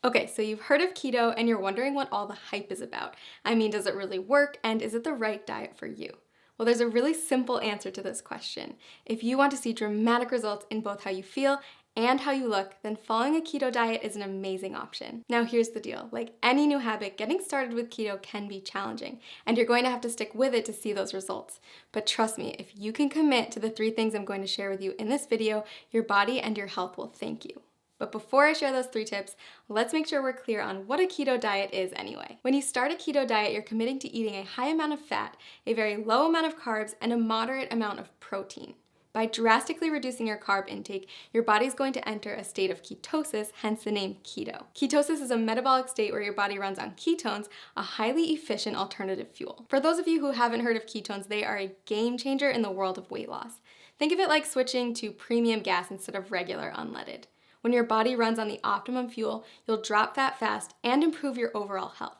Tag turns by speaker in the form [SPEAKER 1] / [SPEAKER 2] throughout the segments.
[SPEAKER 1] Okay, so you've heard of keto and you're wondering what all the hype is about. I mean, does it really work and is it the right diet for you? Well, there's a really simple answer to this question. If you want to see dramatic results in both how you feel and how you look, then following a keto diet is an amazing option. Now, here's the deal. Like any new habit, getting started with keto can be challenging, and you're going to have to stick with it to see those results. But trust me, if you can commit to the 3 things I'm going to share with you in this video, your body and your health will thank you. But before I share those 3 tips, let's make sure we're clear on what a keto diet is anyway. When you start a keto diet, you're committing to eating a high amount of fat, a very low amount of carbs, and a moderate amount of protein. By drastically reducing your carb intake, your body's going to enter a state of ketosis, hence the name keto. Ketosis is a metabolic state where your body runs on ketones, a highly efficient alternative fuel. For those of you who haven't heard of ketones, they are a game changer in the world of weight loss. Think of it like switching to premium gas instead of regular unleaded. When your body runs on the optimum fuel, you'll drop fat fast and improve your overall health.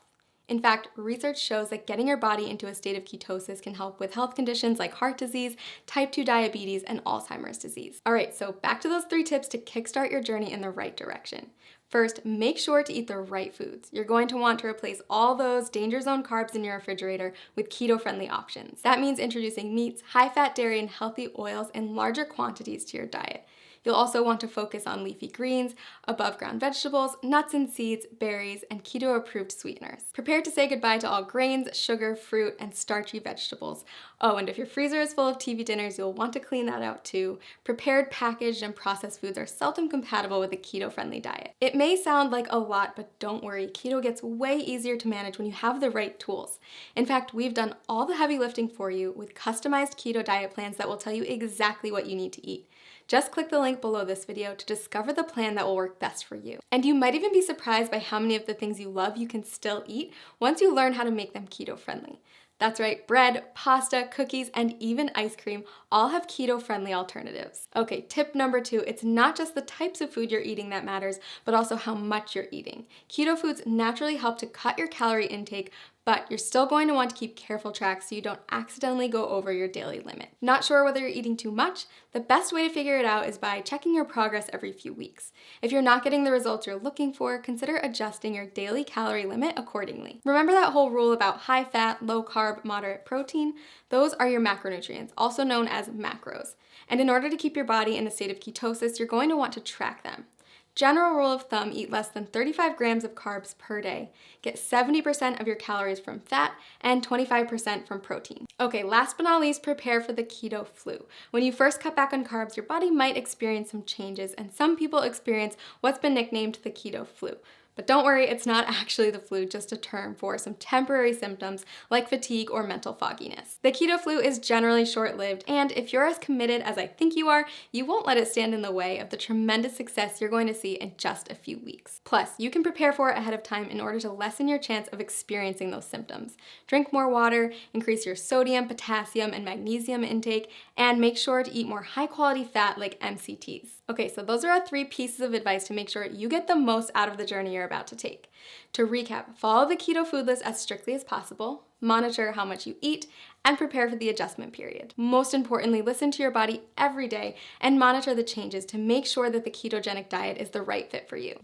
[SPEAKER 1] In fact, research shows that getting your body into a state of ketosis can help with health conditions like heart disease, type 2 diabetes, and Alzheimer's disease. All right, so back to those 3 tips to kickstart your journey in the right direction. First, make sure to eat the right foods. You're going to want to replace all those danger zone carbs in your refrigerator with keto-friendly options. That means introducing meats, high-fat dairy, and healthy oils in larger quantities to your diet. You'll also want to focus on leafy greens, above-ground vegetables, nuts and seeds, berries, and keto-approved sweeteners. Prepare to say goodbye to all grains, sugar, fruit, and starchy vegetables. Oh, and if your freezer is full of TV dinners, you'll want to clean that out too. Prepared, packaged, and processed foods are seldom compatible with a keto-friendly diet. It may sound like a lot, but don't worry, keto gets way easier to manage when you have the right tools. In fact, we've done all the heavy lifting for you with customized keto diet plans that will tell you exactly what you need to eat. Just click the link below this video to discover the plan that will work best for you. And you might even be surprised by how many of the things you love you can still eat once you learn how to make them keto-friendly. That's right, bread, pasta, cookies, and even ice cream all have keto-friendly alternatives. Okay, tip number 2, it's not just the types of food you're eating that matters, but also how much you're eating. Keto foods naturally help to cut your calorie intake, but you're still going to want to keep careful track so you don't accidentally go over your daily limit. Not sure whether you're eating too much? The best way to figure it out is by checking your progress every few weeks. If you're not getting the results you're looking for, consider adjusting your daily calorie limit accordingly. Remember that whole rule about high fat, low carb, moderate protein? Those are your macronutrients, also known as macros. And in order to keep your body in a state of ketosis, you're going to want to track them. General rule of thumb, eat less than 35 grams of carbs per day. Get 70% of your calories from fat and 25% from protein. Okay, last but not least, prepare for the keto flu. When you first cut back on carbs, your body might experience some changes, and some people experience what's been nicknamed the keto flu. But don't worry, it's not actually the flu, just a term for some temporary symptoms like fatigue or mental fogginess. The keto flu is generally short-lived, and if you're as committed as I think you are, you won't let it stand in the way of the tremendous success you're going to see in just a few weeks. Plus, you can prepare for it ahead of time in order to lessen your chance of experiencing those symptoms. Drink more water, increase your sodium, potassium, and magnesium intake, and make sure to eat more high-quality fat like MCTs. Okay, so those are our 3 pieces of advice to make sure you get the most out of the journey you're about to take. To recap, follow the keto food list as strictly as possible, monitor how much you eat, and prepare for the adjustment period. Most importantly, listen to your body every day and monitor the changes to make sure that the ketogenic diet is the right fit for you.